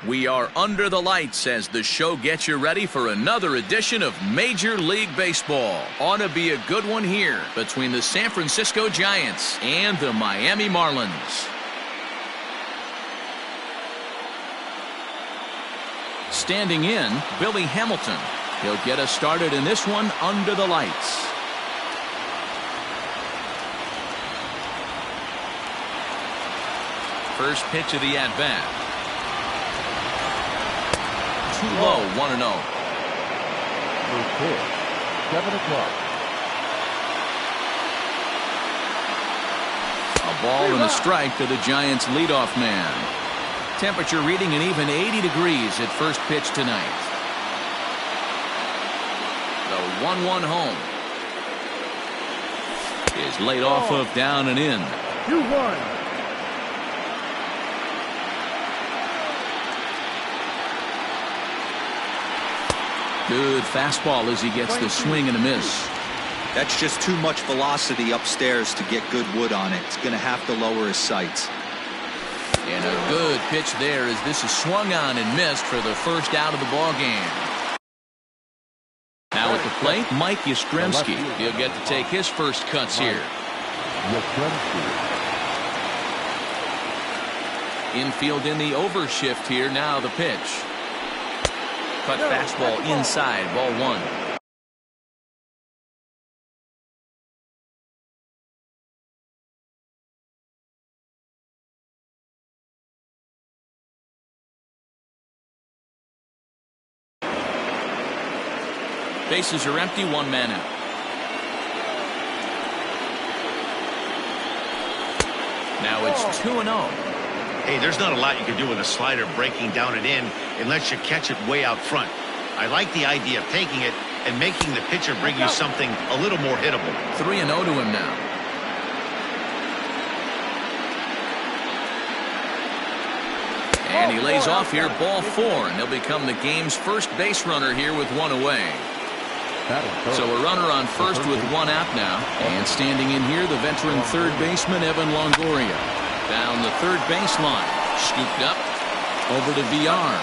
We are under the lights as the show gets you ready for another edition of Major League Baseball. Ought to be a good one here between the San Francisco Giants and the Miami Marlins. Standing in, Billy Hamilton. He'll get us started in this one under the lights. First pitch of the at-bat. Too low, 1-0. First pitch, 7 o'clock. A ball and a strike to the Giants' leadoff man. Temperature reading an even 80 degrees at first pitch tonight. The 1-1 home is laid off of down and in. 2-1. Good fastball as he gets the swing and a miss. That's just too much velocity upstairs to get good wood on it. It's going to have to lower his sights. And a good pitch there as this is swung on and missed for the first out of the ball game. Now at the plate, Mike Yastrzemski. He'll get to take his first cuts here. Infield in the overshift here. Now the pitch. Cut fastball inside, ball 1. Bases are empty, 1 man out. Now it's 2-0. Hey, there's not a lot you can do with a slider breaking down and in unless you catch it way out front. I like the idea of taking it and making the pitcher bring you something a little more hittable. 3-0 to him now. And he lays off here, ball 4, and he'll become the game's first base runner here with 1 away. So a runner on first with 1 out now. And standing in here, the veteran third baseman, Evan Longoria. Down the third baseline. Scooped up. Over to VR.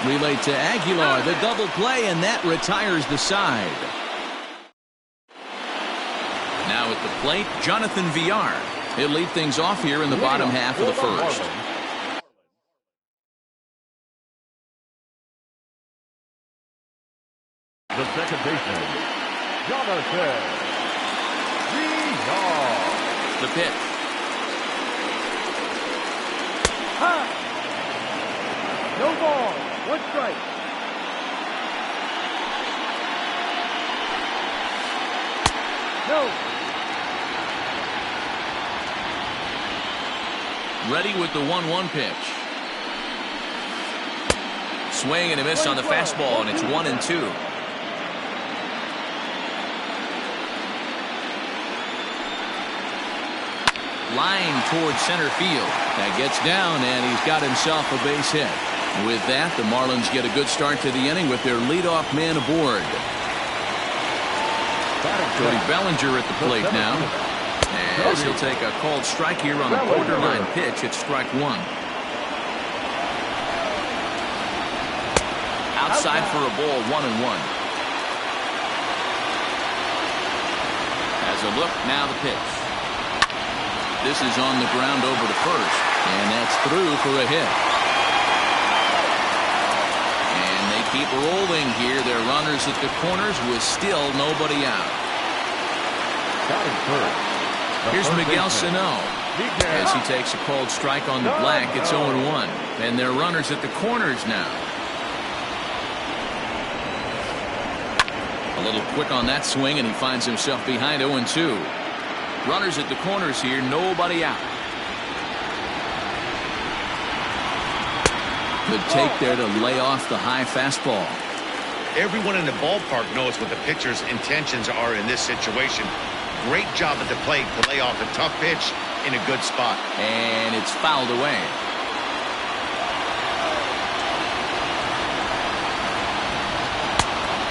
Relayed to Aguilar. The double play, and that retires the side. Now at the plate, Jonathan VR. He'll lead things off here in the bottom half of the first. The second baseman, Jonathan VR. The pitch. No ball, 1 strike. No. Ready with the 1-1 pitch. Swing and a miss on the fastball, and it's 1-2. Line towards center field. That gets down, and he's got himself a base hit. With that, the Marlins get a good start to the inning with their leadoff man aboard. Cody Bellinger at the plate now. As he'll take a called strike here on a borderline pitch at strike 1. Outside for a ball, 1-1. As a look, now the pitch. This is on the ground over to first, and that's through for a hit. And they keep rolling here. They're runners at the corners with still nobody out. Here's Miguel Sano. As he takes a called strike on the black, it's 0-1. And they're runners at the corners now. A little quick on that swing, and he finds himself behind 0-2. Runners at the corners here, nobody out. Good take there to lay off the high fastball. Everyone in the ballpark knows what the pitcher's intentions are in this situation. Great job at the plate to lay off a tough pitch in a good spot. And it's fouled away.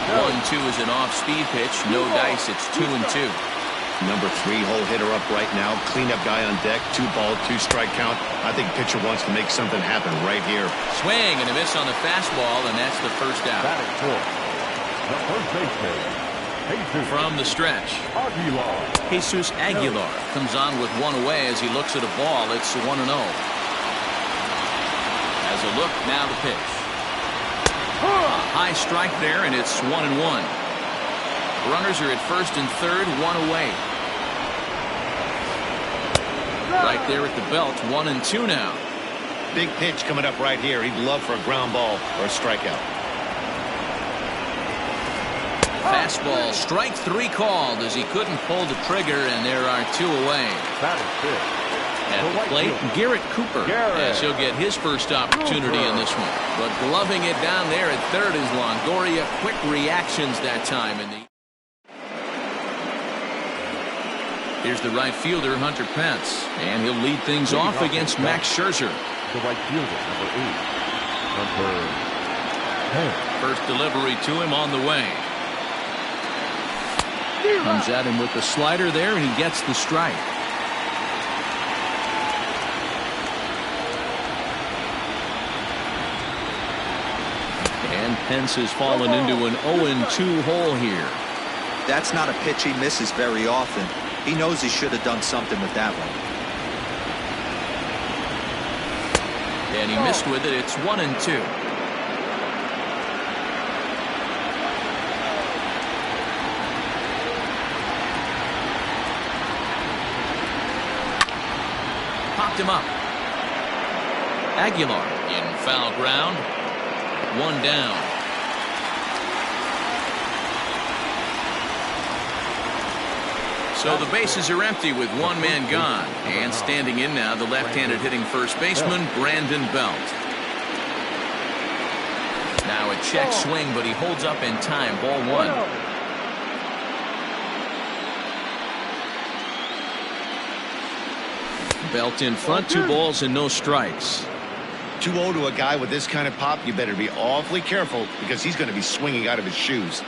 No. 1-2 is an off-speed pitch. No dice. It's 2-2. Number 3 hole hitter up right now. Cleanup guy on deck. 2 ball, 2 strike count. I think pitcher wants to make something happen right here. Swing and a miss on the fastball, and that's the first out. Batting fourth, the first baseman, Jesus From the stretch, Aguilar. Jesus Aguilar comes on with 1 away as he looks at a ball. It's 1-0. As a look, now the pitch. A high strike there, and it's 1-1. Runners are at first and third, 1 away. Right there at the belt, 1-2 now. Big pitch coming up right here. He'd love for a ground ball or a strikeout. Fastball, strike 3 called as he couldn't pull the trigger, and there are 2 away. Batting fifth, At the plate, Garrett Cooper, as he'll get his first opportunity in this one. But gloving it down there at third is Longoria. Quick reactions that time. Here's the right fielder, Hunter Pence, and he'll lead things off against Max Scherzer. the right fielder, number 8, number 10. First delivery to him on the way. Comes at him with the slider there, and he gets the strike. And Pence has fallen into an 0-2 hole here. That's not a pitch he misses very often. He knows he should have done something with that one. And he missed with it. It's 1-2. Popped him up. Aguilar in foul ground. 1 down. So the bases are empty with 1 man gone. And standing in now, the left-handed hitting first baseman, Brandon Belt. Now a check swing, but he holds up in time. Ball 1. Belt in front, 2 balls and no strikes. 2-0 to a guy with this kind of pop, you better be awfully careful because he's going to be swinging out of his shoes.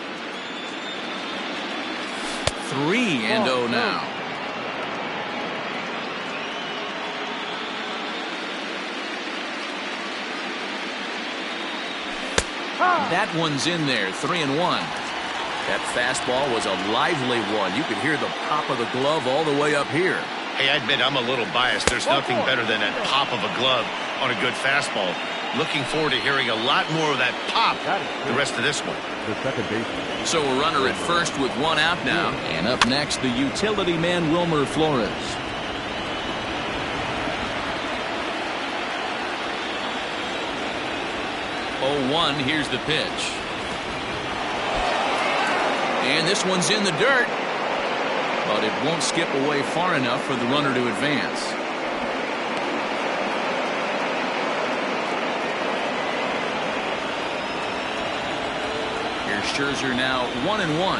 3-0 now. That one's in there, 3-1. That fastball was a lively one. You could hear the pop of the glove all the way up here. Hey, I admit I'm a little biased. There's nothing better than that pop of a glove on a good fastball. Looking forward to hearing a lot more of that pop the rest of this one. The second baseman. So a runner at first with 1 out now. And up next, the utility man, Wilmer Flores. Oh, 1, here's the pitch. And this one's in the dirt. But it won't skip away far enough for the runner to advance. Here's Scherzer now 1-1.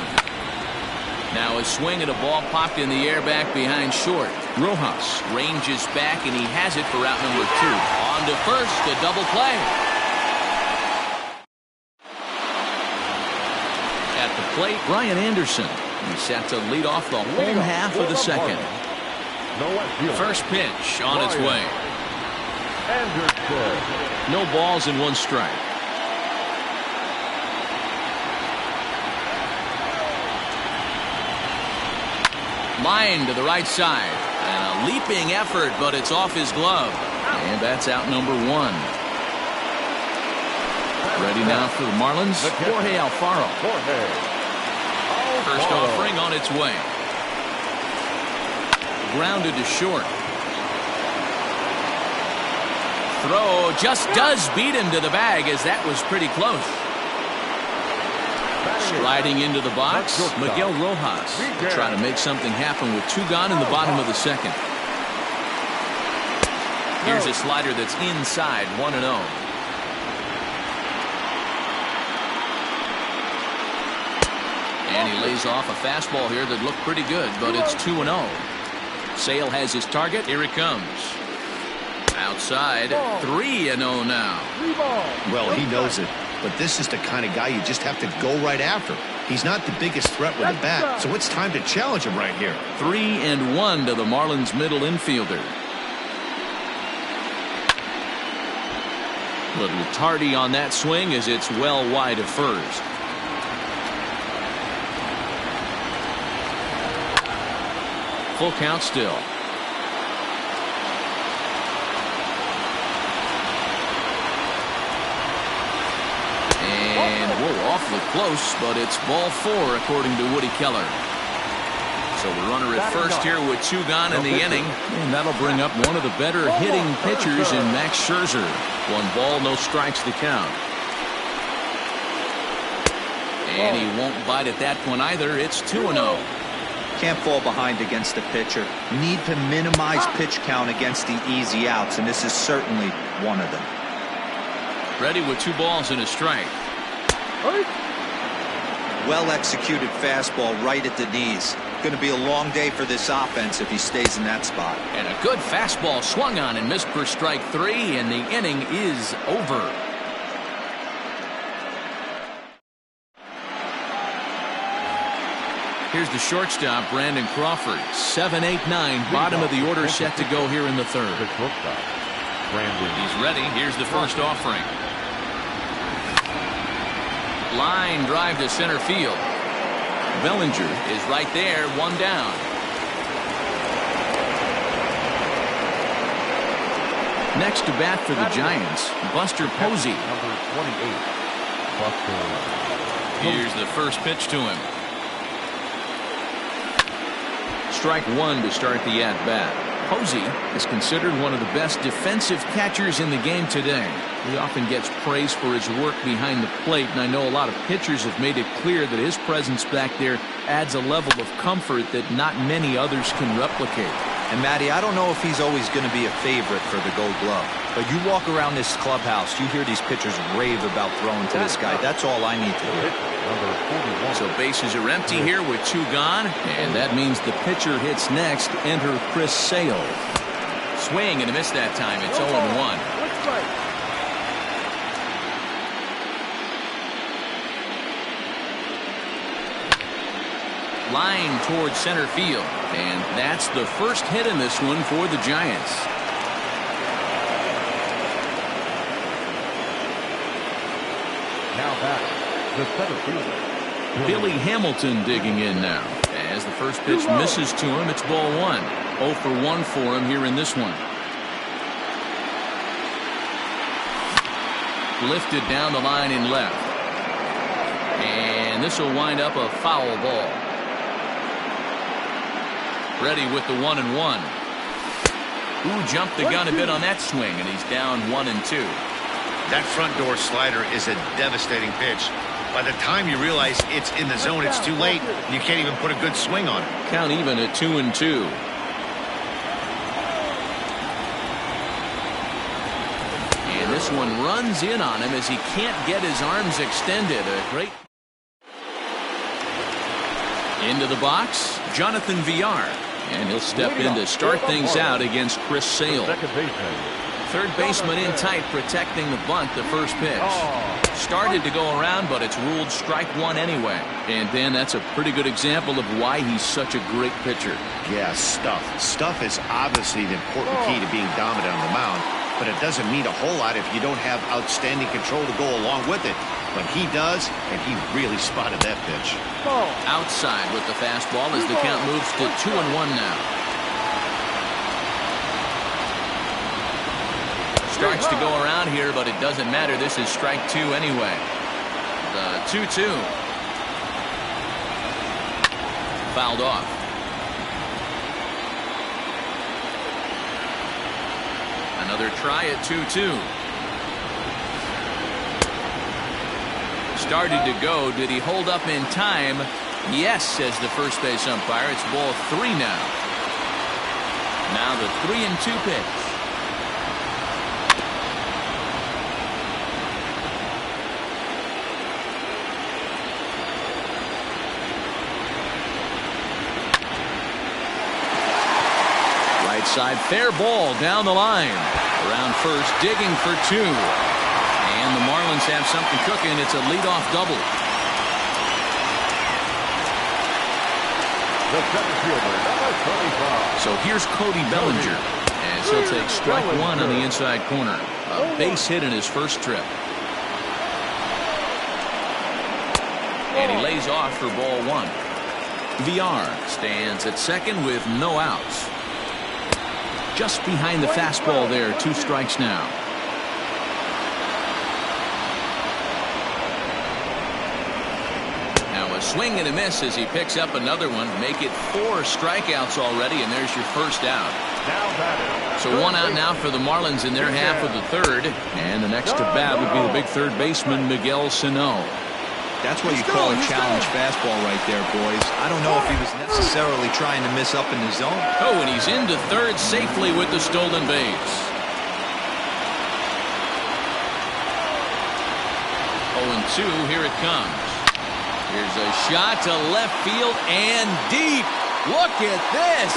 Now a swing at a ball popped in the air back behind short. Rojas ranges back, and he has it for out number 2. On to first, a double play. At the plate, Brian Anderson. He's set to lead off the home half of the second. First pitch on its way. Anderson. No balls and 1 strike. Line to the right side. And a leaping effort, but it's off his glove. And that's out number 1. Ready now for the Marlins, Jorge Alfaro. First offering on its way. Grounded to short. Throw just does beat him to the bag, as that was pretty close. Striding into the box, Miguel Rojas trying to make something happen with 2 gone in the bottom of the second. Here's a slider that's inside, 1-0. And he lays off a fastball here that looked pretty good, but it's 2-0. Sale has his target. Here it comes. Outside, 3-0 now. Well, he knows it, but this is the kind of guy you just have to go right after. He's not the biggest threat with a bat, so it's time to challenge him right here. 3-1 to the Marlins middle infielder. Little tardy on that swing as it's well wide of first. Full count still. And whoa, awfully close, but it's ball 4 according to Woody Keller. So the runner at first here with 2 gone in the inning, and that'll bring up one of the better hitting pitchers in Max Scherzer. 1 ball, no strikes to count. And he won't bite at that one either. It's 2-0. Can't fall behind against the pitcher. Need to minimize pitch count against the easy outs, and this is certainly one of them. Ready with 2 balls and a strike. Well executed fastball right at the knees. Going to be a long day for this offense if he stays in that spot. And a good fastball swung on and missed for strike 3, and the inning is over. Here's the shortstop, Brandon Crawford. 7, 8, 9, bottom of the order set to go here in the 3rd. He's ready. Here's the first offering. Line drive to center field. Bellinger is right there, 1 down. Next to bat for the Giants, Buster Posey. Number 28, Buster. Here's the first pitch to him. Strike 1 to start the at-bat. Posey is considered one of the best defensive catchers in the game today. He often gets praise for his work behind the plate, and I know a lot of pitchers have made it clear that his presence back there adds a level of comfort that not many others can replicate. And Matty, I don't know if he's always going to be a favorite for the Gold Glove, but you walk around this clubhouse, you hear these pitchers rave about throwing to this guy. That's all I need to hear. So bases are empty here with 2 gone, and that means the pitcher hits next. Enter Chris Sale. Swing and a miss that time. It's 0-1. Line towards center field, and that's the first hit in this one for the Giants. Now back, the center fielder, Billy Hamilton digging in now. As the first pitch misses to him, it's ball 1. 0 for 1 for him here in this one. Lifted down the line in left. And this will wind up a foul ball. Ready with the 1-1. Ooh, jumped the gun a bit on that swing, and he's down 1-2. That front door slider is a devastating pitch. By the time you realize it's in the zone, it's too late. You can't even put a good swing on it. Count even at 2-2. And this one runs in on him as he can't get his arms extended. A great. Into the box, Jonathan Villar. And he'll step in to start things out against Chris Sale. Third baseman in tight, protecting the bunt, the first pitch. Started to go around, but it's ruled strike 1 anyway. And Dan, that's a pretty good example of why he's such a great pitcher. Yeah, stuff. Stuff is obviously an important key to being dominant on the mound, but it doesn't mean a whole lot if you don't have outstanding control to go along with it. But he does, and he really spotted that pitch. Outside with the fastball as the count moves to 2-1 now. Starts to go around here, but it doesn't matter. This is strike 2 anyway. The 2-2. Fouled off. Another try at 2-2. Started to go. Did he hold up in time? Yes, says the first base umpire. It's ball 3 now. Now the 3-2 pitch. Right side, fair ball down the line. Around first, digging for 2. And the Marlins have something cooking. It's a leadoff double. The center fielder, number 25. So here's Cody Bellinger, as he'll take strike one on the inside corner. A base hit in his first trip. And he lays off for ball one. VR stands at second with no outs. Just behind the fastball there, 2 strikes now. Now a swing and a miss as he picks up another one. Make it 4 strikeouts already, and there's your first out. So 1 out now for the Marlins in their half of the third. And the next to bat would be the big third baseman, Miguel Sano. That's what you call a challenge fastball right there, boys. I don't know if he was necessarily trying to miss up in the zone. Oh, and he's into third safely with the stolen base. 0-2, here it comes. Here's a shot to left field and deep. Look at this.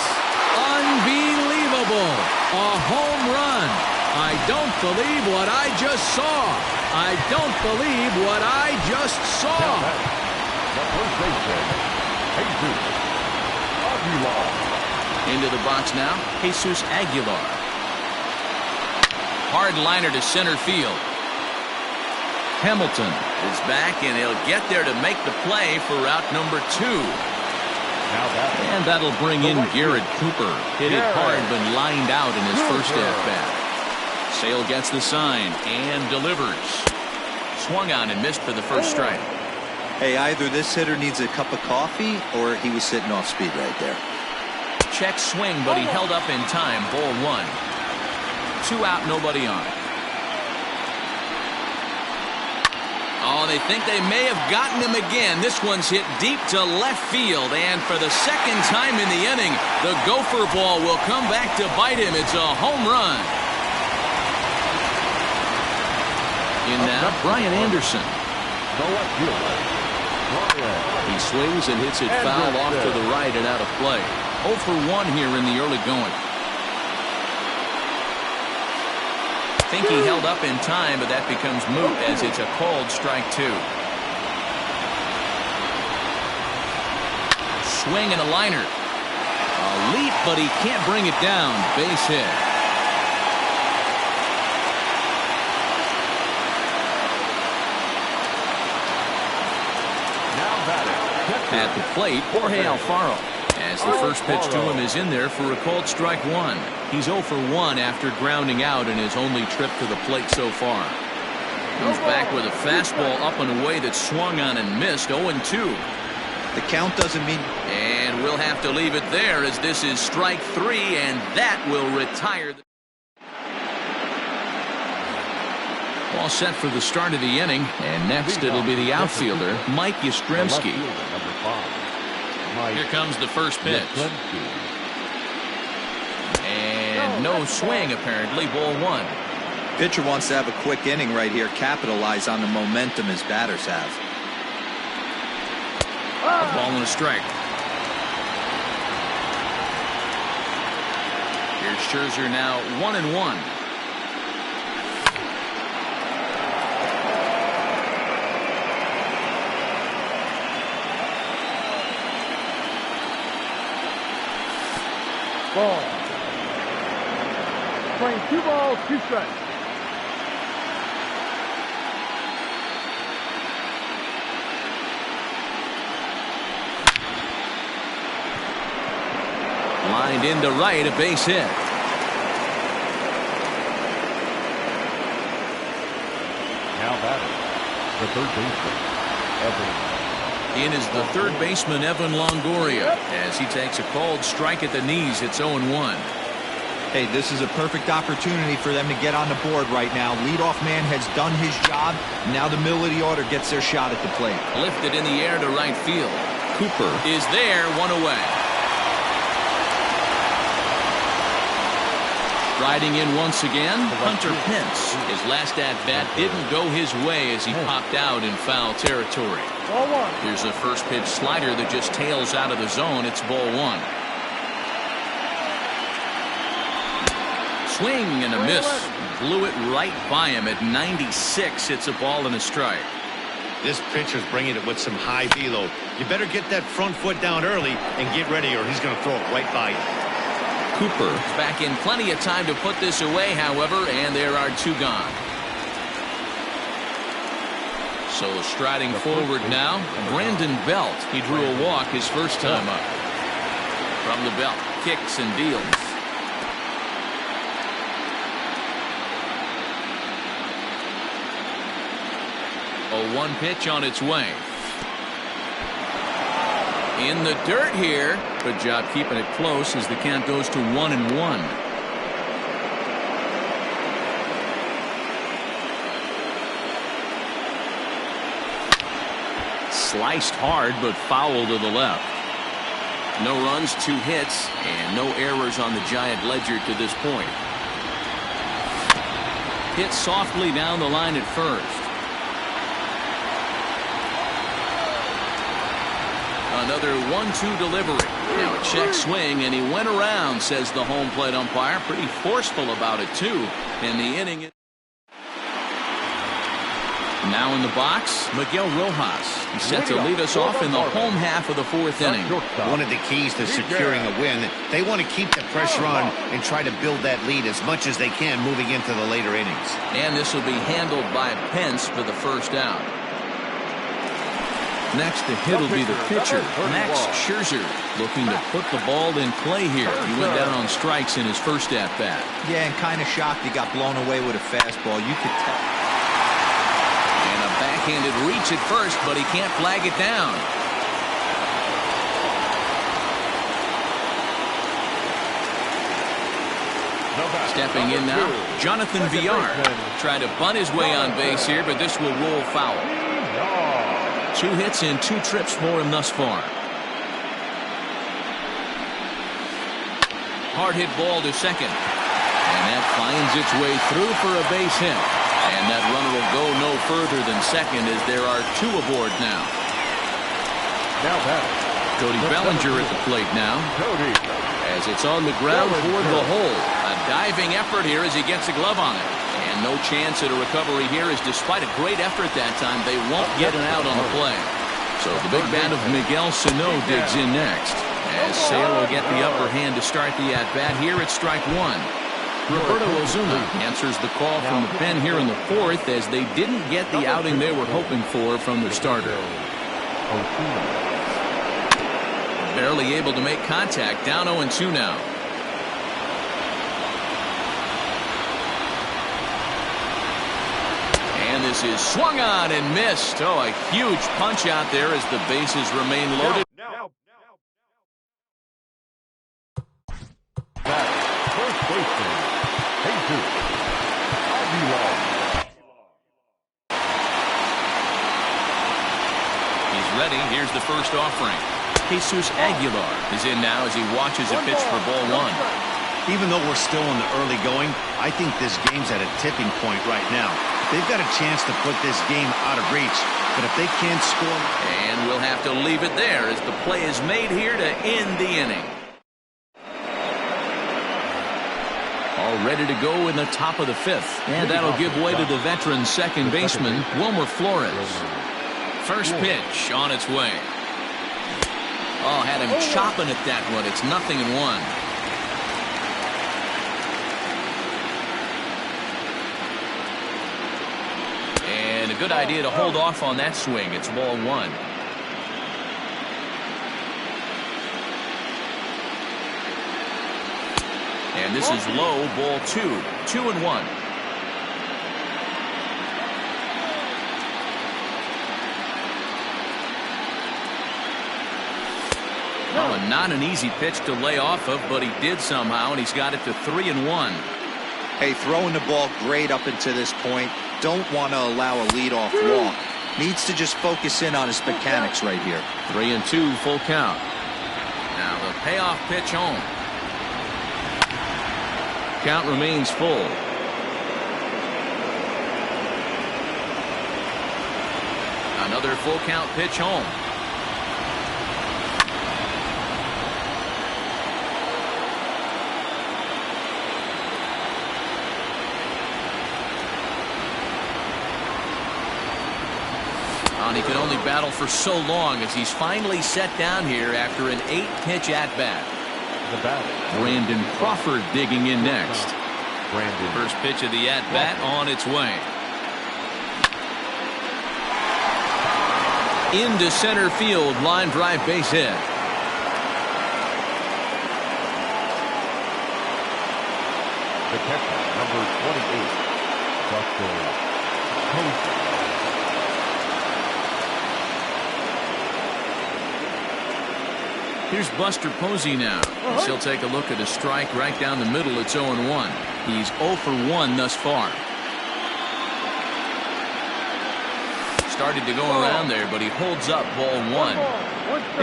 Unbelievable. A home run. I don't believe what I just saw. I don't believe what I just saw. The first baseman, Jesus Aguilar. Into the box now, Jesus Aguilar. Hard liner to center field. Hamilton is back, and he'll get there to make the play for route number 2. And that'll bring in Garrett Cooper. Hit it hard, but lined out in his first at-bat. Sale gets the sign and delivers. Swung on and missed for the first strike. Hey, either this hitter needs a cup of coffee or he was sitting off speed right there. Check swing, but he held up in time. Ball 1. 2 out, nobody on. Oh, they think they may have gotten him again. This one's hit deep to left field, and for the second time in the inning, the gopher ball will come back to bite him. It's a home run. In now, Brian Anderson. He swings and hits it foul off to the right and out of play. 0 for 1 here in the early going. Think he held up in time, but that becomes moot as it's a called strike 2. Swing and a liner. A leap, but he can't bring it down. Base hit. At the plate, Jorge Alfaro. As the first pitch to him is in there for a called strike 1. He's 0 for 1 after grounding out in his only trip to the plate so far. Comes back with a fastball up and away that swung on and missed. 0-2. The count doesn't mean... And we'll have to leave it there as this is strike 3, and that will retire. All set for the start of the inning, and next it'll be the outfielder, Mike Yastrzemski. Here comes the first pitch. And no swing, apparently. Ball 1. Pitcher wants to have a quick inning right here, capitalize on the momentum his batters have. A ball and a strike. Here's Scherzer now 1-1. Ball. Playing 2 balls, 2 strikes. Lined into right, a base hit. Now batting, the third baseman, Evan. In is the third baseman, Evan Longoria, as he takes a called strike at the knees. It's 0-1. Hey, this is a perfect opportunity for them to get on the board right now. Leadoff man has done his job. Now the middle of the order gets their shot at the plate. Lifted in the air to right field. Cooper is there, 1 away. Riding in once again, Hunter Pence. His last at-bat didn't go his way as he popped out in foul territory. Ball 1. Here's a first pitch slider that just tails out of the zone. It's ball 1. Swing and a miss. Blew it right by him at 96. It's a ball and a strike. This pitcher's bringing it with some high velo. You better get that front foot down early and get ready, or he's going to throw it right by you. Cooper is back in plenty of time to put this away, however, and there are 2 gone. So striding forward now, Brandon Belt. He drew a walk his first time up. From the belt, kicks and deals. A 1 pitch on its way. In the dirt here. Good job keeping it close as the count goes to 1-1. Sliced hard, but foul to the left. No runs, 2 hits, and no errors on the Giant ledger to this point. Hit softly down the line at first. Another 1-2 delivery. Now a check swing, and he went around, says the home plate umpire. Pretty forceful about it, too, in the inning. Now in the box, Miguel Rojas. He's set to lead us off in the home half of the 4th inning. One of the keys to securing a win, they want to keep the pressure on and try to build that lead as much as they can moving into the later innings. And this will be handled by Pence for the first out. Next to hit will be the pitcher, Max Scherzer, looking to put the ball in play here. He went down on strikes in his first at-bat. Yeah, and kind of shocked he got blown away with a fastball. You could tell. And a backhanded reach at first, but he can't flag it down. Stepping in now, Jonathan Villar. Tried to bunt his way on base here, but this will roll foul. 2 hits and 2 trips for him thus far. Hard hit ball to second. And that finds its way through for a base hit. And that runner will go no further than second as there are 2 aboard now. Now back. Cody Bellinger at the plate now. As it's on the ground toward the hole. A diving effort here as he gets a glove on it. And no chance at a recovery here, as despite a great effort that time, they won't get an out on the play. So the big bat of Miguel Sano digs in next, as Sale will get the upper hand to start the at-bat here at strike 1. Roberto Ozuna answers the call from the pen here in the 4th, as they didn't get the outing they were hoping for from their starter. Barely able to make contact, down 0-2 now. And this is swung on and missed. Oh, a huge punch out there as the bases remain loaded. First baseman, Jesus Aguilar. He's ready. Here's the first offering. Jesus Aguilar is in now as he watches a pitch for ball 1. Even though we're still in the early going, I think this game's at a tipping point right now. They've got a chance to put this game out of reach, but if they can't score... And we'll have to leave it there as the play is made here to end the inning. All ready to go in the top of the 5th. And that'll give way to the veteran second baseman, Wilmer Flores. First pitch on its way. Oh, had him chopping at that one. It's 0-1. And a good idea to hold off on that swing. It's ball 1. And this is low, ball 2. 2-1. Oh, not an easy pitch to lay off of, but he did somehow, and he's got it to 3-1. Hey, throwing the ball great up until this point. Don't want to allow a leadoff walk. Needs to just focus in on his mechanics right here. 3-2, full count. Now the payoff pitch home. Count remains full. Another full count pitch home. and he can only battle for so long as he's finally set down here after an 8-pitch at-bat. The batter, Brandon Crawford digging in next. Brandon. First pitch of the at-bat on its way. Into center field, line drive, base hit. The catcher, number 28, Buster Posey. Here's Buster Posey now. He'll take a look at a strike right down the middle. It's 0-1. He's 0 for 1 thus far. Started to go around there, but he holds up ball 1.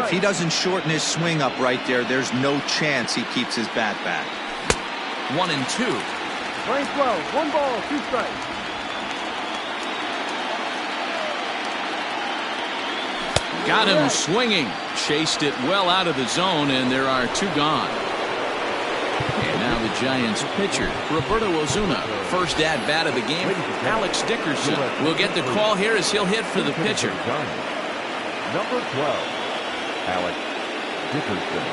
If he doesn't shorten his swing up right there, there's no chance he keeps his bat back. 1-2. Line 12, 1 ball, 2 strikes. Got him swinging. Chased it well out of the zone, and there are 2 gone. And now the Giants pitcher, Roberto Osuna. First at-bat of the game, Alex Dickerson will get the call here as he'll hit for the pitcher. Number 12, Alex Dickerson.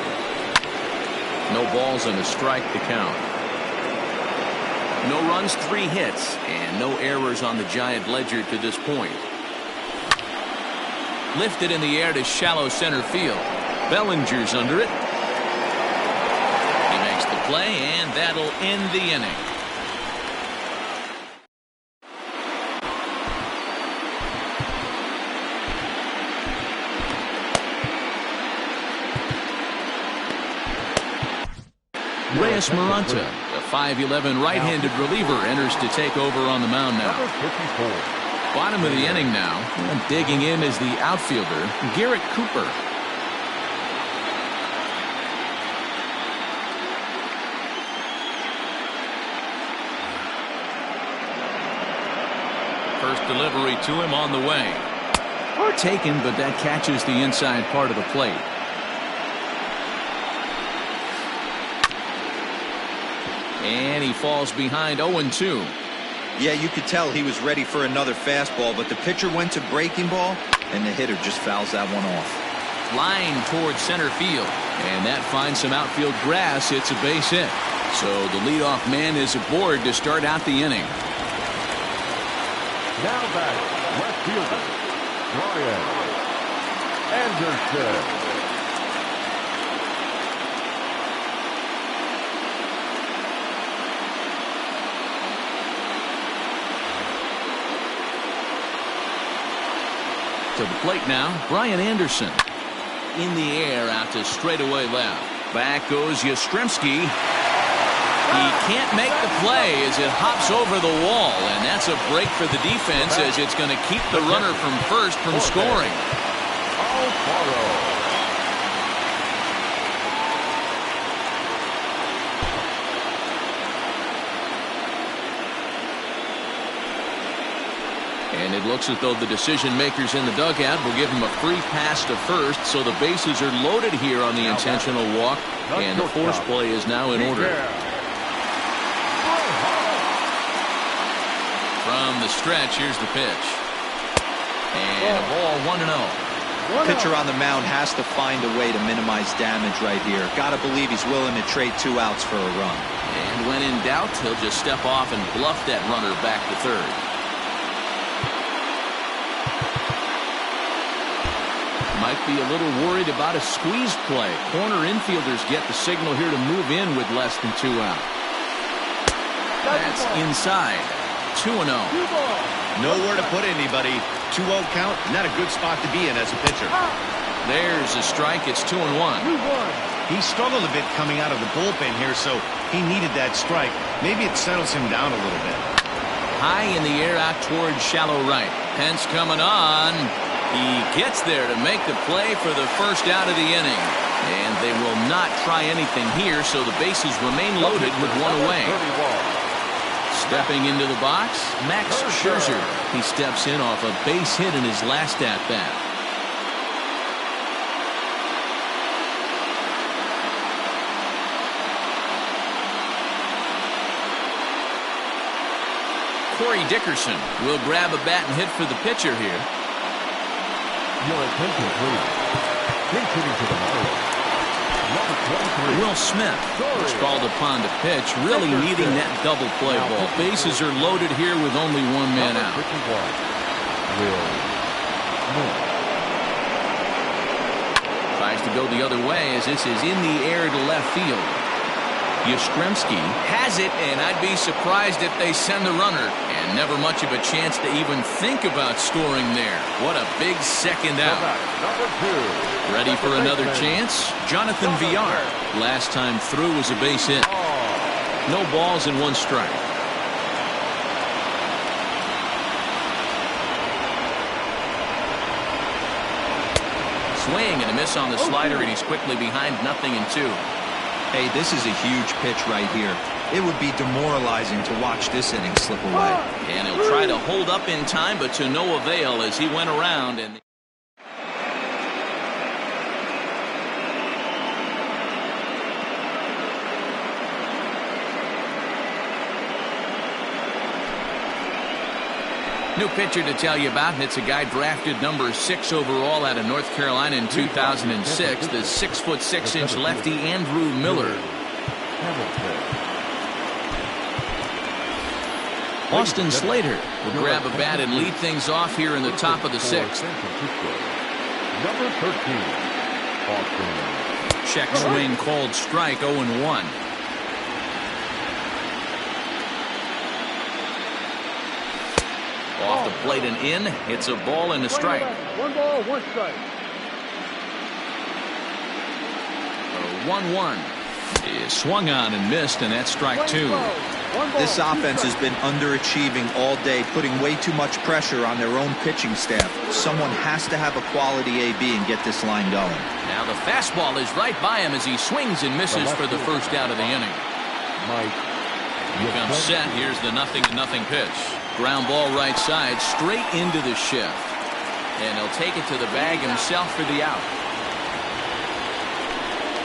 No balls and a strike to count. No runs, 3 hits, and no errors on the Giant ledger to this point. Lifted in the air to shallow center field. Bellinger's under it. He makes the play, and that'll end the inning. Reyes Maranta, the 5'11" right-handed reliever, enters to take over on the mound now. Number 54. Bottom of the inning now, and digging in is the outfielder, Garrett Cooper. First delivery to him on the way. Taken, but that catches the inside part of the plate. And he falls behind 0-2. Yeah, you could tell he was ready for another fastball, but the pitcher went to breaking ball, and the hitter just fouls that one off. Line towards center field, and that finds some outfield grass. It's a base hit. So the leadoff man is aboard to start out the inning. Now back, left fielder, Brian Anderson. To the plate now, Brian Anderson. In the air out to straightaway left. Back goes Yastrzemski. He can't make the play as it hops over the wall, and that's a break for the defense as it's going to keep the runner from first from scoring. Alfaro. And it looks as though the decision makers in the dugout will give him a free pass to first, so the bases are loaded here on the intentional walk, and the force play is now in order. From the stretch, here's the pitch. And a ball 1-0. Pitcher on the mound has to find a way to minimize damage right here. Got to believe he's willing to trade 2 outs for a run. And when in doubt, he'll just step off and bluff that runner back to third. Might be a little worried about a squeeze play. Corner infielders get the signal here to move in with less than 2 out. That's inside. 2-0. Nowhere to put anybody. 2-0 count, not a good spot to be in as a pitcher. There's a strike. It's 2-1. He struggled a bit coming out of the bullpen here, so he needed that strike. Maybe it settles him down a little bit. High in the air out towards shallow right. Pence coming on. He gets there to make the play for the first out of the inning. And they will not try anything here, so the bases remain loaded with 1 away. Stepping into the box, Max Scherzer. He steps in off a base hit in his last at-bat. Corey Dickerson will grab a bat and hit for the pitcher here. Your attention, please. Pitch hitting to the mark. Number 23. Will Smith is called upon to pitch, really needing that double play ball. Bases are loaded here with only one man out. Will Smith. Tries to go the other way as this is in the air to left field. Yastrzemski has it, and I'd be surprised if they send the runner. And never much of a chance to even think about scoring there. What a big second out. Number 2. Ready for another chance? Jonathan Villar. Last time through was a base hit. No balls and one strike. Swing and a miss on the slider, and he's quickly behind 0-2. Hey, this is a huge pitch right here. It would be demoralizing to watch this inning slip away. And he'll try to hold up in time, but to no avail as he went around. And new pitcher to tell you about, and it's a guy drafted number 6 overall out of North Carolina in 2006, the 6'6" lefty Andrew Miller. Austin Slater will grab a bat and lead things off here in the top of the 6th. Number 13. Austin. Check swing called strike, 0-1. Off the plate and in. It's a ball and a strike. 1 ball, 1 strike. 1-1 is swung on and missed, and that's strike 2. This offense has been underachieving all day, putting way too much pressure on their own pitching staff. Someone has to have a quality AB and get this line going. Now the fastball is right by him as he swings and misses for the first out of the inning. Comes set. Here's the 0-0 pitch. Ground ball right side, straight into the shift. And he'll take it to the bag himself for the out.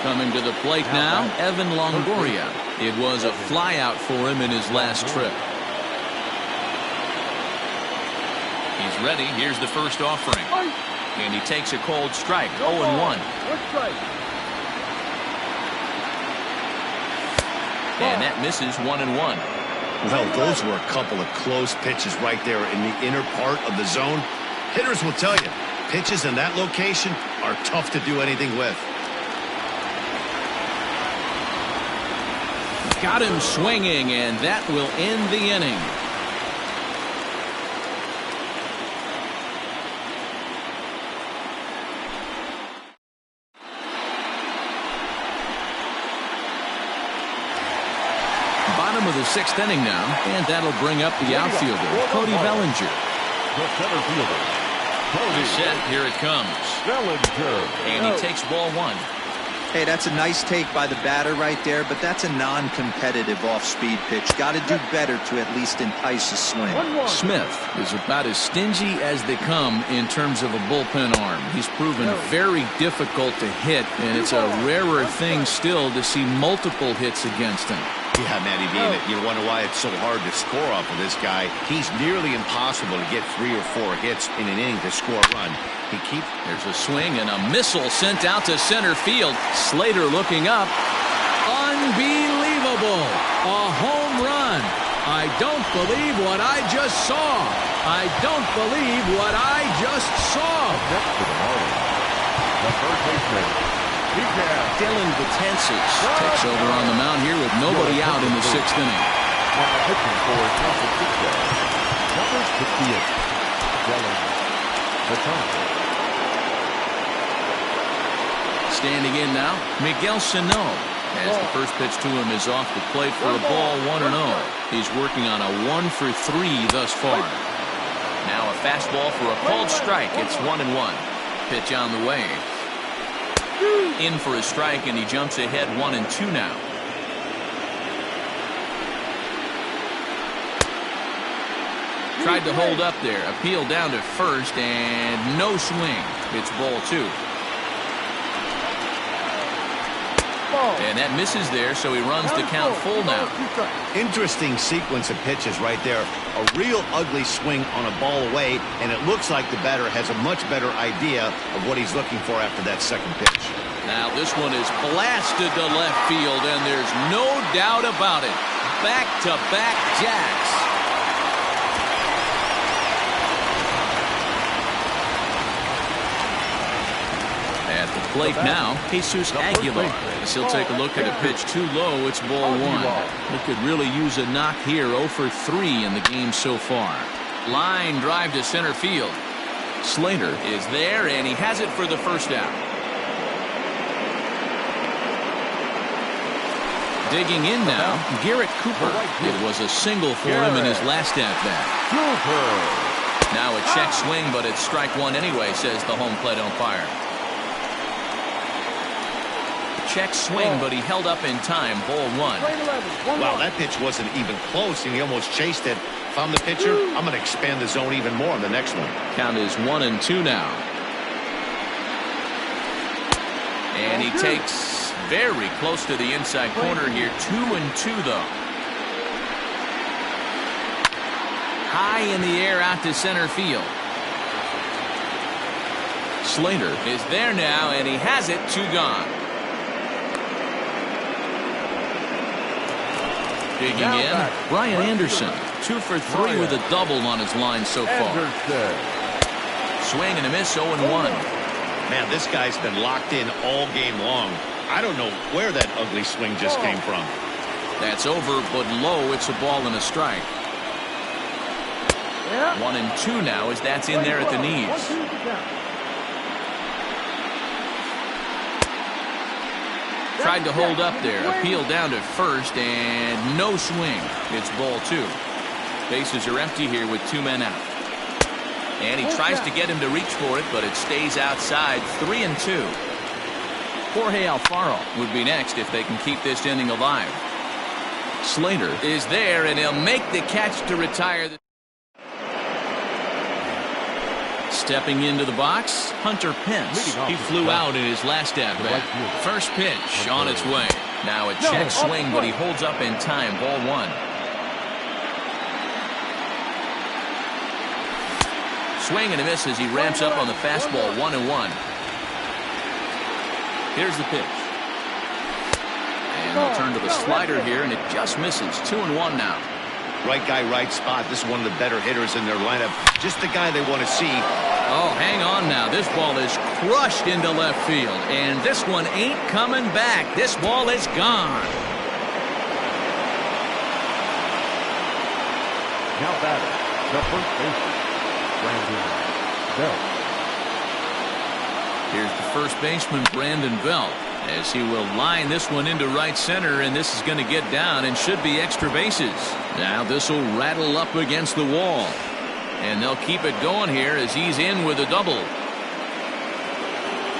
Coming to the plate now, Evan Longoria. It was a fly out for him in his last trip. He's ready. Here's the first offering. And he takes a cold strike, 0-1. And that misses 1-1. Well, those were a couple of close pitches right there in the inner part of the zone. Hitters will tell you, pitches in that location are tough to do anything with. Got him swinging, and that will end the inning. Bottom of the 6th inning now, and that'll bring up the outfielder, Cody Bellinger. The center fielder. Cody set, here it comes. Bellinger. And he takes ball 1. Hey, that's a nice take by the batter right there, but that's a non-competitive off-speed pitch. Got to do better to at least entice a swing. Smith is about as stingy as they come in terms of a bullpen arm. He's proven very difficult to hit, and it's a rarer thing still to see multiple hits against him. Yeah, Matty B, you wonder why it's so hard to score off of this guy. He's nearly impossible to get 3 or 4 hits in an inning to score a run. There's a swing and a missile sent out to center field. Slater looking up. Unbelievable. A home run. I don't believe what I just saw. I don't believe what I just saw. The first baseman. Dylan Betances takes over on the mound here with nobody out in the 6th inning. Pitching for San Francisco. Number 58. Dylan Betances. Standing in now, Miguel Sano, as the first pitch to him is off the plate for a ball, 1-0. He's working on a 1 for 3 thus far. Now a fastball for a called strike. It's 1-1. Pitch on the way. In for a strike, and he jumps ahead 1-2 now. Tried to hold up there. Appeal down to first, and no swing. It's ball 2. ball. And that misses there, so he runs the count full now. Interesting sequence of pitches right there. A real ugly swing on a ball away, and it looks like the batter has a much better idea of what he's looking for after that second pitch. Now this one is blasted to left field, and there's no doubt about it. Back-to-back jacks. At the plate now, Jesus Aguilar. As he'll take a look at a pitch too low, it's ball one. He could really use a knock here. 0 for 3 in the game so far. Line drive to center field. Slater is there, and he has it for the first out. Digging in now, Garrett Cooper. It was a single for him in his last at-bat. Now a check swing, but it's strike one anyway, says the home plate umpire. Check swing, but he held up in time. Ball one. Wow, that pitch wasn't even close, and he almost chased it. If I'm the pitcher, I'm going to expand the zone even more on the next one. Count is 1-2 now. And he takes very close to the inside corner here. 2-2 though. High in the air out to center field. Slater is there now, and he has it. 2 gone. Digging in, Brian Anderson. 2 for 3 with a double on his line so far. Swing and a miss. 0-1. Man, this guy's been locked in all game long. I don't know where that ugly swing just came from. That's over, but low. It's a ball and a strike. 1-2 now as that's in there at the knees. Tried to hold up there. Appeal down to first, and no swing. It's ball 2. Bases are empty here with 2 men out. And he tries to get him to reach for it, but it stays outside. 3-2. Jorge Alfaro would be next if they can keep this inning alive. Slater is there, and he'll make the catch to retire. Stepping into the box, Hunter Pence. He flew out in his last at-bat. First pitch on its way. Now a check swing, but he holds up in time. Ball 1. Swing and a miss as he ramps up on the fastball. 1-1. Here's the pitch. And they'll turn to the slider here, and it just misses. 2-1 now. Right guy, right spot. This is one of the better hitters in their lineup. Just the guy they want to see. Oh, hang on now. This ball is crushed into left field, and this one ain't coming back. This ball is gone. Now batting, the first baseman, Brandon Belt. Here's the first baseman, Brandon Belt, as he will line this one into right center, and this is going to get down and should be extra bases. Now this will rattle up against the wall, and they'll keep it going here as he's in with a double.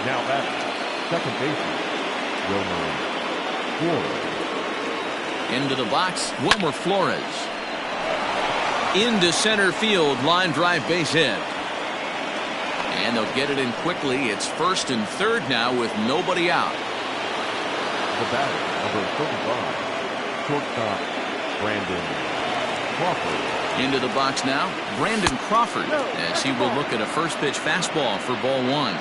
Now batting, second baseman, Wilmer Flores. Into the box, Wilmer Flores. Into center field, line drive, base hit. And they'll get it in quickly. It's first and third now with nobody out. The batter, number 35, shortstop, Brandon Crawford. Into the box now, Brandon Crawford, as he will look at a first pitch fastball for ball 1.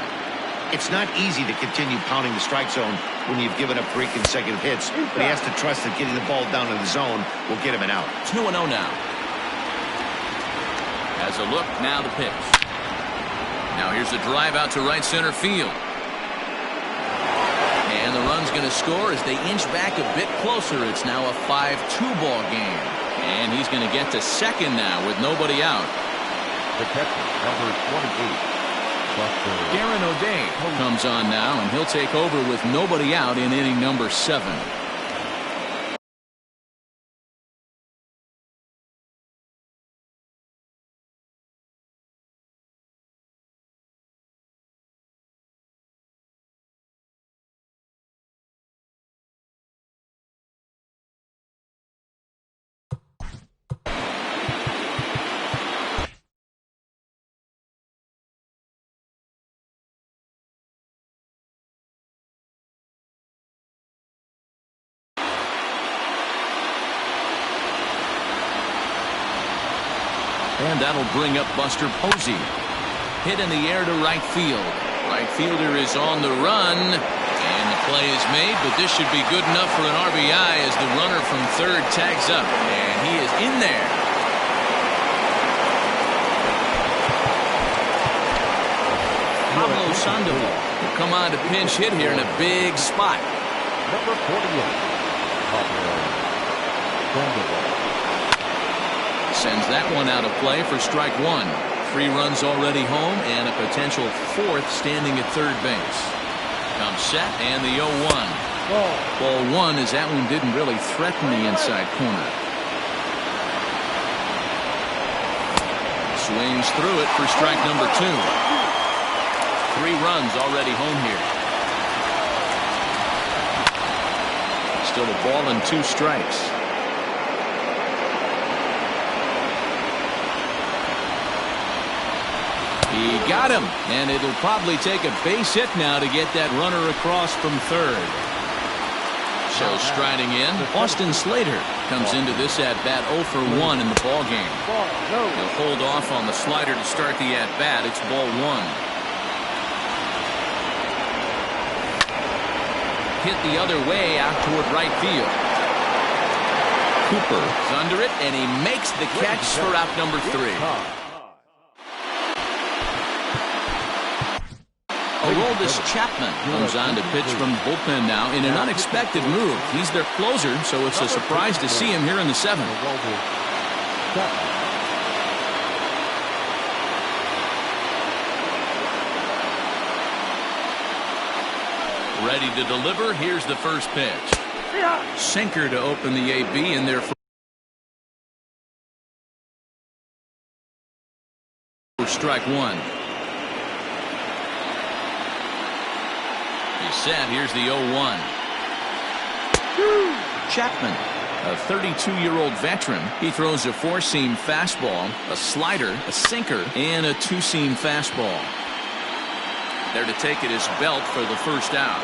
It's not easy to continue pounding the strike zone when you've given up 3 consecutive hits, but he has to trust that getting the ball down in the zone will get him an out. 2-0 now. As a look, now the pitch. Now here's a drive out to right center field. And the run's going to score as they inch back a bit closer. It's now a 5-2 ball game. And he's going to get to second now with nobody out. The catcher, number 28. Darren O'Day comes on now, and he'll take over with nobody out in inning number 7. And that'll bring up Buster Posey. Hit in the air to right field. Right fielder is on the run. And the play is made, but this should be good enough for an RBI as the runner from third tags up. And he is in there. Pablo Sandoval will come on to pinch hit here in a big spot. Number 48, Pablo Sandoval. Sends that one out of play for strike one. 3 runs already home and a potential 4th standing at third base. Comes set and the 0-1. Ball 1 as that one didn't really threaten the inside corner. Swings through it for strike number 2. 3 runs already home here. Still a ball and 2 strikes. He got him, and it'll probably take a base hit now to get that runner across from third. So striding in, Austin Slater comes into this at-bat 0 for 1 in the ballgame. He'll hold off on the slider to start the at-bat. It's ball 1. Hit the other way out toward right field. Cooper is under it, and he makes the catch for out number 3. Aroldis Chapman comes on to pitch from the bullpen now in an unexpected move. He's their closer, so it's a surprise to see him here in the 7th. Ready to deliver. Here's the first pitch. Sinker to open the AB in there for strike 1. Set. Here's the 0-1. Chapman, a 32-year-old veteran. He throws a 4-seam fastball, a slider, a sinker, and a 2-seam fastball. There to take it is Belt for the first out.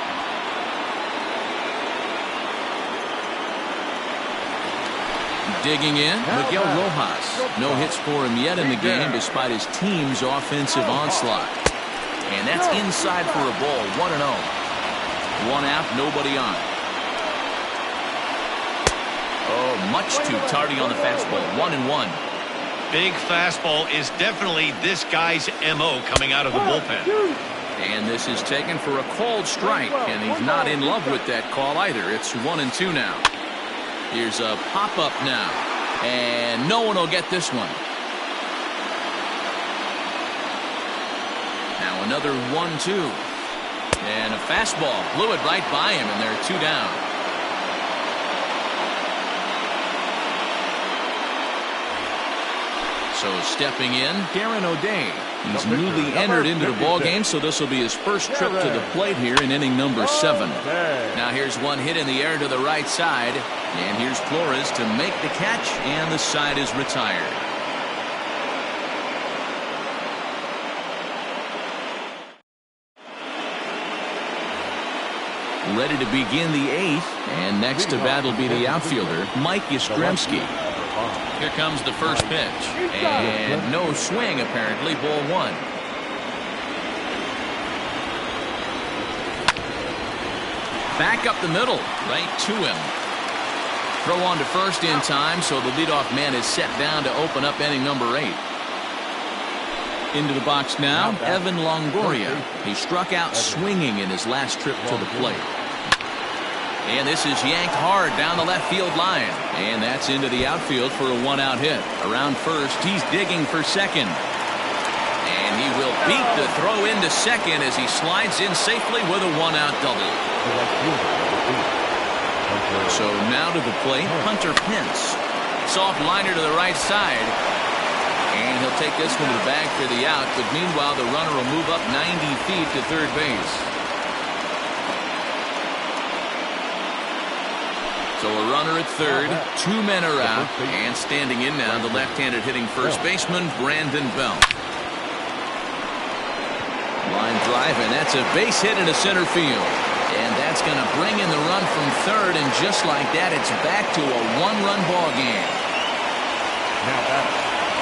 Digging in, Miguel Rojas. No hits for him yet in the game despite his team's offensive onslaught. And that's inside for a ball, 1-0. 1 out, nobody on. Oh, much too tardy on the fastball. 1-1. Big fastball is definitely this guy's MO coming out of the bullpen. And this is taken for a called strike, and he's not in love with that call either. It's 1-2 now. Here's a pop-up now, and no one will get this one. Now another 1-2. And a fastball blew it right by him, and they're 2 down. So stepping in, Darren O'Day. He's newly entered into the ballgame, so this will be his first trip to the plate here in inning number 7. Now here's one hit in the air to the right side, and here's Flores to make the catch, and the side is retired. Ready to begin the 8th, and next to bat will be the outfielder, Mike Yastrzemski. Here comes the first pitch, and no swing apparently, ball 1. Back up the middle, right to him. Throw on to first in time, so the leadoff man is set down to open up inning number 8. Into the box now, Evan Longoria. He struck out swinging in his last trip to the plate. And this is yanked hard down the left field line. And that's into the outfield for a 1-out hit. Around first, he's digging for second. And he will beat the throw into second as he slides in safely with a 1-out double. So now to the plate, Hunter Pence. Soft liner to the right side. And he'll take this one to the bag for the out, but meanwhile the runner will move up 90 feet to third base. So a runner at third, 2 men are out, and standing in now the left-handed hitting first baseman Brandon Belt. Line drive, and that's a base hit into center field. And that's going to bring in the run from third, and just like that, it's back to a 1-run ball game. Now batter,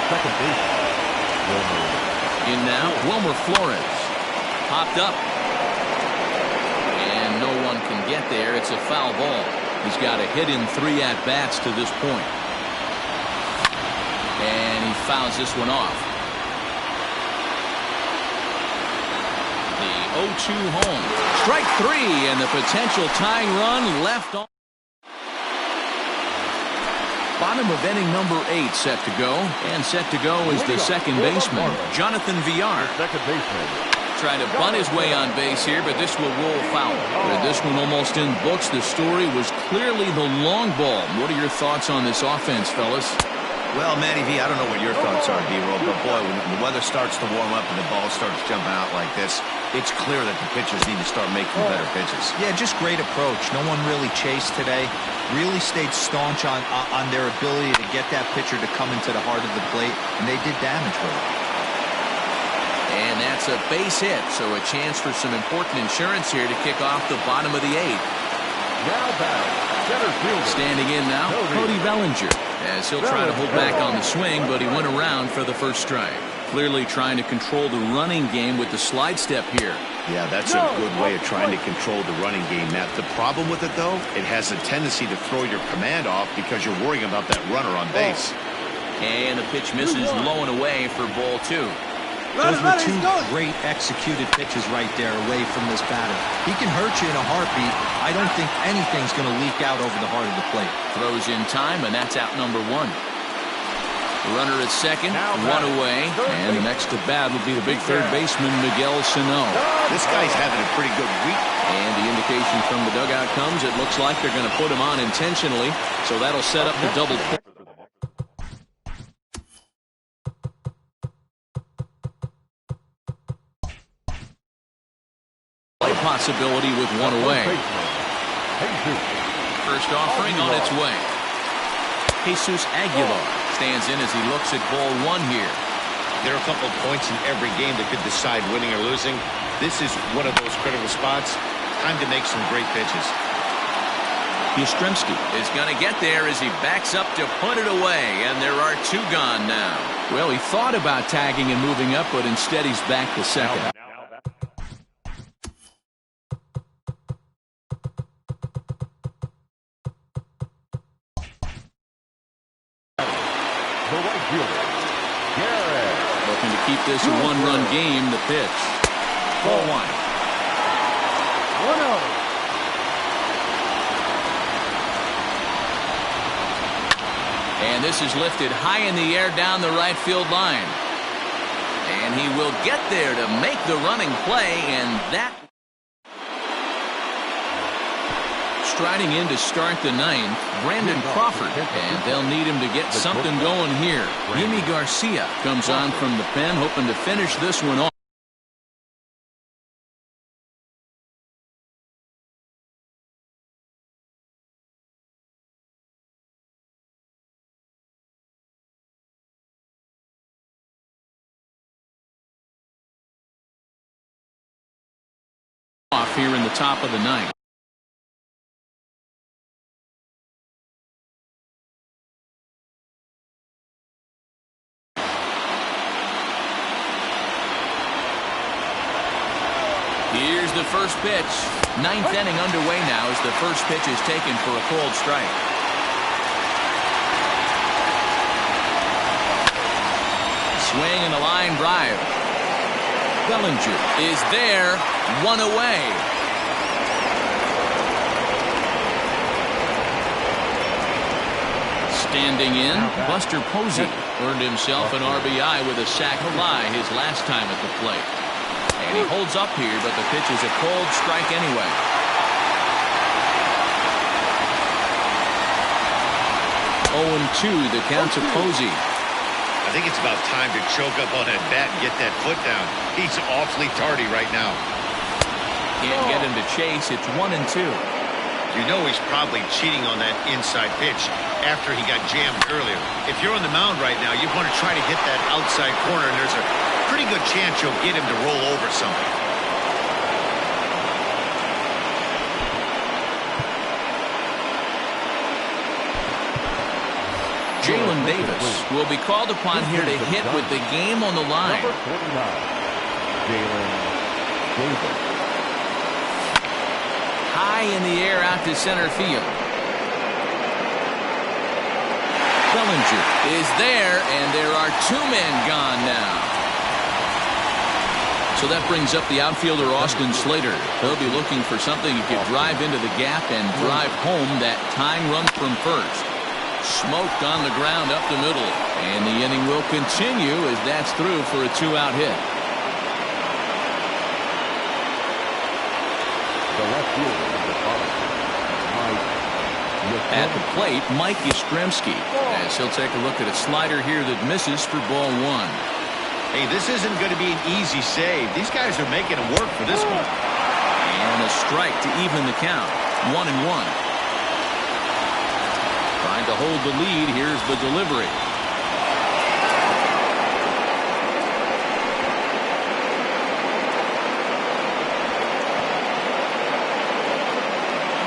second base. In now, Wilmer Flores. Popped up. And no one can get there. It's a foul ball. He's got a hit in 3 at-bats to this point. And he fouls this one off. The 0-2 home. Strike 3, and the potential tying run left on. Bottom of inning number 8 set to go. And set to go is the second baseman, Jonathan Villar. Second baseman. Trying to bunt his way on base here, but this will roll foul. With this one almost in books, the story was clearly the long ball. What are your thoughts on this offense, fellas? Well, Matty V, I don't know what your thoughts are, D-Roll, but boy, when the weather starts to warm up and the ball starts jumping out like this, it's clear that the pitchers need to start making better pitches. Yeah, just great approach. No one really chased today. Really stayed staunch on their ability to get that pitcher to come into the heart of the plate, and they did damage with it. And that's a base hit, so a chance for some important insurance here to kick off the bottom of the 8th. Now batting, center fielder. Standing in now, Cody Bellinger, as he'll try to hold back on the swing, but he went around for the first strike. Clearly trying to control the running game with the slide step here. Yeah, that's a good way of trying to control the running game, Matt. The problem with it, though, it has a tendency to throw your command off because you're worrying about that runner on base. And the pitch misses low and away for ball 2. Those were 2 great executed pitches right there away from this batter. He can hurt you in a heartbeat. I don't think anything's going to leak out over the heart of the plate. Throws in time, and that's out number 1. Runner at second, 1 away, and the next to bat will be the big third baseman, Miguel Sano. This guy's having a pretty good week. And the indication from the dugout comes, it looks like they're going to put him on intentionally, so that'll set up the double play. Possibility with 1 away. First offering on its way. Jesus Aguilar stands in as he looks at ball 1 here. There are a couple of points in every game that could decide winning or losing. This is one of those critical spots. Time to make some great pitches. Yastrzemski is going to get there as he backs up to put it away, and there are 2 gone now. Well, he thought about tagging and moving up, but instead he's back to second. Looking to keep this a 1-run game. The pitch. Ball 1. 1-0. And this is lifted high in the air down the right field line. And he will get there to make the running play, and that. Striding in to start the 9th, Brandon Crawford, and they'll need him to get something going here. Yimi Garcia comes on from the pen, hoping to finish this one off. Off here in the top of the 9th. Here's the first pitch. 9th inning underway now as the first pitch is taken for a cold strike. Swing and a line drive. Bellinger is there. 1 away. Standing in, Buster Posey earned himself an RBI with a sac fly his last time at the plate. And he holds up here, but the pitch is a cold strike anyway. 0-2, the count to Posey. I think it's about time to choke up on that bat and get that foot down. He's awfully tardy right now. Can't get him to chase. It's 1-2. You know he's probably cheating on that inside pitch after he got jammed earlier. If you're on the mound right now, you want to try to hit that outside corner, and there's a pretty good chance you'll get him to roll over something. Jalen Davis will be called upon here to hit with the game on the line. Number 49, Jalen Davis. High in the air out to center field. Bellinger is there, and there are 2 men gone now. So that brings up the outfielder Austin Slater. He'll be looking for something he could drive into the gap and drive home that tying run from first. Smoked on the ground up the middle, and the inning will continue as that's through for a 2-out hit. The left fielder, number 5, Mike. At the plate, Mike Yastrzemski, as he'll take a look at a slider here that misses for ball 1. Hey, this isn't going to be an easy save. These guys are making it work for this one. And a strike to even the count. 1-1. Trying to hold the lead. Here's the delivery.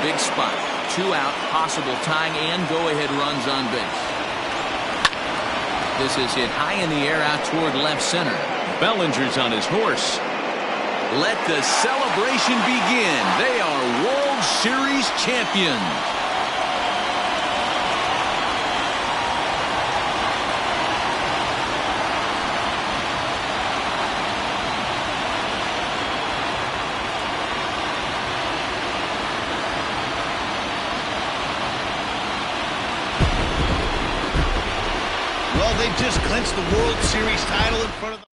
Big spot. 2 out. Possible tying and go-ahead runs on base. This is hit high in the air out toward left center. Bellinger's on his horse. Let the celebration begin. They are World Series champions. Well, they just clinched the World Series title in front of the